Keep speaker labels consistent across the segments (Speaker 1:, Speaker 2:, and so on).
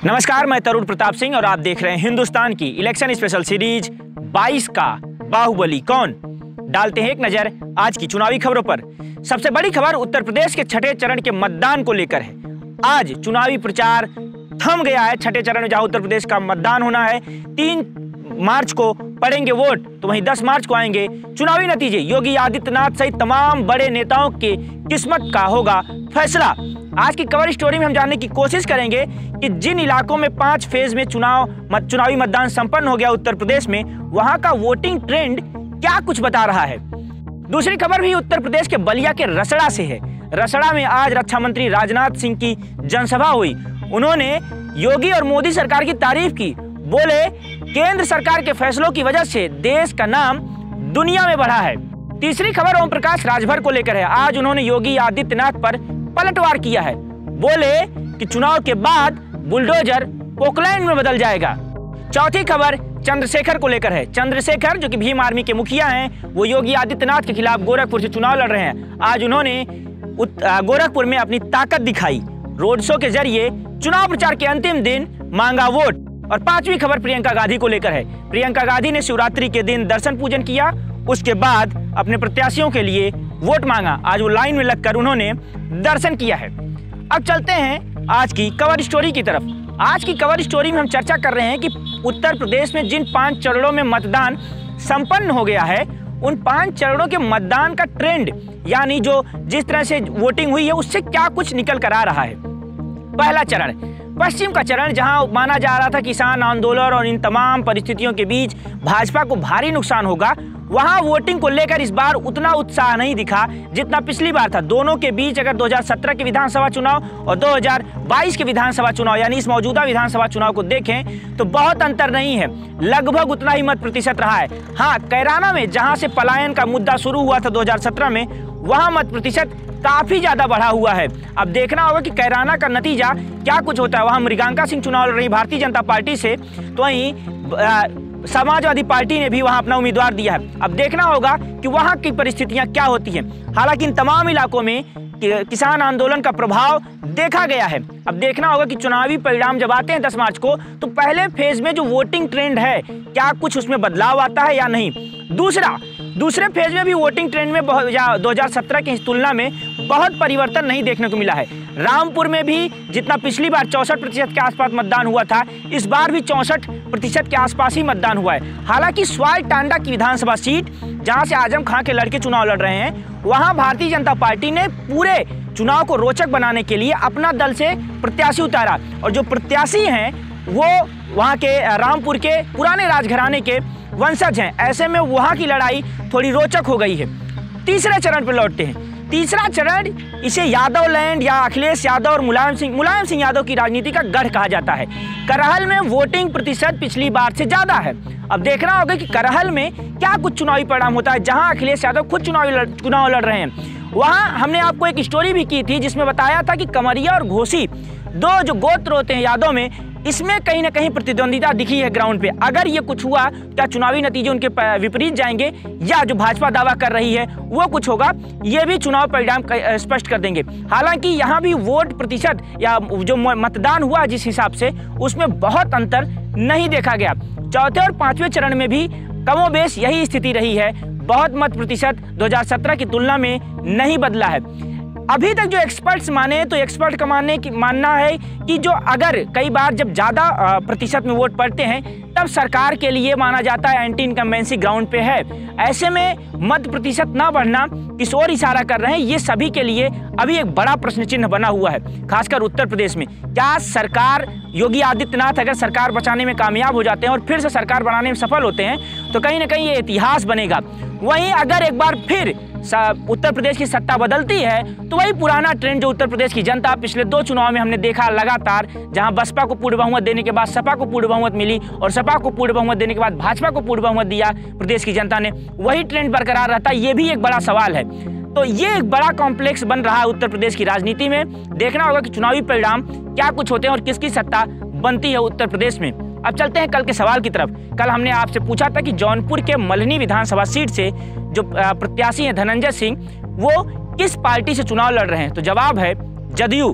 Speaker 1: नमस्कार, मैं तरुण प्रताप सिंह और आप देख रहे हैं हिंदुस्तान की इलेक्शन स्पेशल सीरीज 22 का बाहुबली कौन। डालते हैं एक नजर आज की चुनावी खबरों पर। सबसे बड़ी खबर उत्तर प्रदेश के छठे चरण के मतदान को लेकर है। आज चुनावी प्रचार थम गया है छठे चरण में, जहां उत्तर प्रदेश का मतदान होना है। 3 मार्च को पड़ेंगे वोट, तो वहीं 10 मार्च को आएंगे चुनावी नतीजे। योगी आदित्यनाथ सहित तमाम बड़े नेताओं के किस्मत का होगा फैसला। आज की कवर स्टोरी में हम जानने की कोशिश करेंगे कि जिन इलाकों में 5 फेज में चुनावी मतदान संपन्न हो गया उत्तर प्रदेश में, वहां का वोटिंग ट्रेंड क्या कुछ बता रहा है। दूसरी खबर भी उत्तर प्रदेश के बलिया के रसड़ा से है। रसड़ा में आज रक्षा मंत्री राजनाथ सिंह की जनसभा हुई। उन्होंने योगी और मोदी सरकार की तारीफ की। बोले केंद्र सरकार के फैसलों की वजह से देश का नाम दुनिया में बढ़ा है। तीसरी खबर ओम प्रकाश राजभर को लेकर है। आज उन्होंने योगी आदित्यनाथ पर पलटवार किया है। बोले कि चुनाव के बाद बुलडोजर पोकलैंड में बदल जाएगा। चौथी खबर चंद्रशेखर को लेकर है। चंद्रशेखर जो कि भीम आर्मी के मुखिया हैं, वो योगी आदित्यनाथ के खिलाफ गोरखपुर से चुनाव लड़ रहे हैं। आज उन्होंने गोरखपुर में अपनी ताकत दिखाई। रोड शो के जरिए चुनाव प्रचार के अंतिम दिन मांगा वोट। और पांचवी खबर प्रियंका गांधी को लेकर है। प्रियंका गांधी ने शिवरात्रि के दिन दर्शन पूजन किया, उसके बाद अपने प्रत्याशियों के लिए वोट मांगा। आज वो लाइन में लगकर उन्होंने दर्शन किया है। अब चलते हैं आज की कवर स्टोरी की तरफ। आज की कवर स्टोरी में हम चर्चा कर रहे हैं कि उत्तर प्रदेश में जिन 5 चरणों में मतदान संपन्न हो गया है, उन 5 चरणों के मतदान का ट्रेंड, यानी जो जिस तरह से वोटिंग हुई है, उससे क्या कुछ निकल कर आ रहा है। पहला चरण पश्चिम का चरण, जहां माना जा रहा था किसान आंदोलन और इन तमाम परिस्थितियों के बीच भाजपा को भारी नुकसान होगा, वहां वोटिंग को लेकर इस बार उतना उत्साह नहीं दिखा जितना पिछली बार था। दोनों के बीच अगर 2017 के विधानसभा चुनाव और 2022 के विधानसभा चुनाव, यानी इस मौजूदा विधानसभा चुनाव को देखें तो बहुत अंतर नहीं है, लगभग उतना ही मत प्रतिशत रहा है। हाँ, कैराना में जहां से पलायन का मुद्दा शुरू हुआ था 2017 में, वहां मत प्रतिशत काफी ज्यादा बढ़ा हुआ है। अब देखना होगा कि कैराना का नतीजा क्या कुछ होता है। वहां मृगांका सिंह चुनाव लड़ रही भारतीय जनता पार्टी से, तो वहीं समाजवादी पार्टी ने भी वहां अपना उम्मीदवार दिया है। अब देखना होगा कि वहां की परिस्थितियां क्या होती हैं। हालांकि इन तमाम इलाकों में किसान आंदोलन का प्रभाव देखा गया है। अब देखना होगा कि चुनावी परिणाम जब आते हैं 10 मार्च को, तो पहले फेज में जो वोटिंग ट्रेंड है, क्या कुछ उसमें बदलाव आता है या नहीं। दूसरे फेज में भी वोटिंग ट्रेंड में 2017 की तुलना में बहुत परिवर्तन नहीं देखने को मिला है। रामपुर में भी जितना पिछली बार 64% के आसपास मतदान हुआ था, इस बार भी 64% के आसपास ही मतदान हुआ है। हालांकि स्वाल टांडा की विधानसभा सीट, जहां से आजम खां के लड़के चुनाव लड़ रहे हैं, वहां भारतीय जनता पार्टी ने पूरे चुनाव को रोचक बनाने के लिए अपना दल से प्रत्याशी उतारा। और जो प्रत्याशी हैं वो वहां के रामपुर के पुराने राजघराने के वंशज हैं। ऐसे में वहां की लड़ाई थोड़ी रोचक हो गई है। तीसरे चरण पर लौटते हैं। तीसरा चरण, इसे यादव लैंड या अखिलेश यादव और मुलायम सिंह यादव की राजनीति का गढ़ कहा जाता है। करहल में वोटिंग प्रतिशत पिछली बार से ज्यादा है। अब देखना होगा कि करहल में क्या कुछ चुनावी परिणाम होता है, जहां अखिलेश यादव खुद चुनाव लड़ रहे हैं। वहां हमने आपको एक स्टोरी भी की थी जिसमें बताया था कि कमरिया और घोसी, 2 जो गोत्र होते हैं यादव में, इसमें कहीं ना कहीं प्रतिद्वंदिता दिखी है ग्राउंड पे। अगर ये कुछ हुआ, क्या चुनावी नतीजे उनके विपरीत जाएंगे या जो भाजपा दावा कर रही है वो कुछ होगा, ये भी चुनाव परिणाम स्पष्ट कर देंगे। हालांकि यहाँ भी वोट प्रतिशत या जो मतदान हुआ जिस हिसाब से, उसमें बहुत अंतर नहीं देखा गया। चौथे और 5वें चरण में भी कमोबेश यही स्थिति रही है। बहुत मत प्रतिशत 2017 की तुलना में नहीं बदला है। अभी तक जो एक्सपर्ट्स माने, तो एक्सपर्ट का मानना है कि जो अगर कई बार जब ज्यादा प्रतिशत में वोट पड़ते हैं, तब सरकार के लिए माना जाता है एंटी इनकम्बेंसी ग्राउंड पे है। ऐसे में मत प्रतिशत ना बढ़ना किस ओर इशारा कर रहे हैं, ये सभी के लिए अभी एक बड़ा प्रश्न चिन्ह बना हुआ है, खासकर उत्तर प्रदेश में। क्या सरकार, योगी आदित्यनाथ अगर सरकार बचाने में कामयाब हो जाते हैं और फिर से सरकार बनाने में सफल होते हैं, तो कहीं ना कहीं ये इतिहास बनेगा। वहीं अगर एक बार फिर उत्तर प्रदेश की सत्ता बदलती है, तो वही पुराना ट्रेंड जो उत्तर प्रदेश की जनता पिछले 2 चुनाव में हमने देखा लगातार, जहां बसपा को पूर्ण बहुमत देने के बाद सपा को पूर्ण बहुमत मिली और सपा को पूर्ण बहुमत देने के बाद भाजपा को पूर्ण बहुमत दिया प्रदेश की जनता ने, वही ट्रेंड बरकरार रहता है। ये भी एक बड़ा सवाल है। तो ये एक बड़ा कॉम्प्लेक्स बन रहा है उत्तर प्रदेश की राजनीति में। देखना होगा कि चुनावी परिणाम क्या कुछ होते हैं और किसकी सत्ता बनती है उत्तर प्रदेश में। अब चलते हैं कल के सवाल की तरफ। कल हमने आपसे पूछा था कि जौनपुर के मल्हनी विधानसभा सीट से जो प्रत्याशी हैं धनंजय सिंह, वो किस पार्टी से चुनाव लड़ रहे हैं। तो जवाब है जदयू।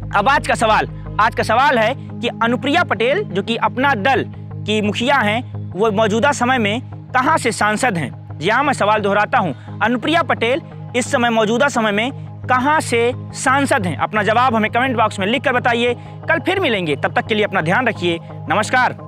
Speaker 1: अब आज का सवाल, आज का सवाल है कि अनुप्रिया पटेल जो कि अपना दल की मुखिया हैं, वो मौजूदा समय में कहां से सांसद हैं। जी हाँ, मैं सवाल दोहराता हूं, अनुप्रिया पटेल इस समय मौजूदा समय में कहां से सांसद हैं। अपना जवाब हमें कमेंट बॉक्स में लिखकर बताइए। कल फिर मिलेंगे, तब तक के लिए अपना ध्यान रखिए। नमस्कार।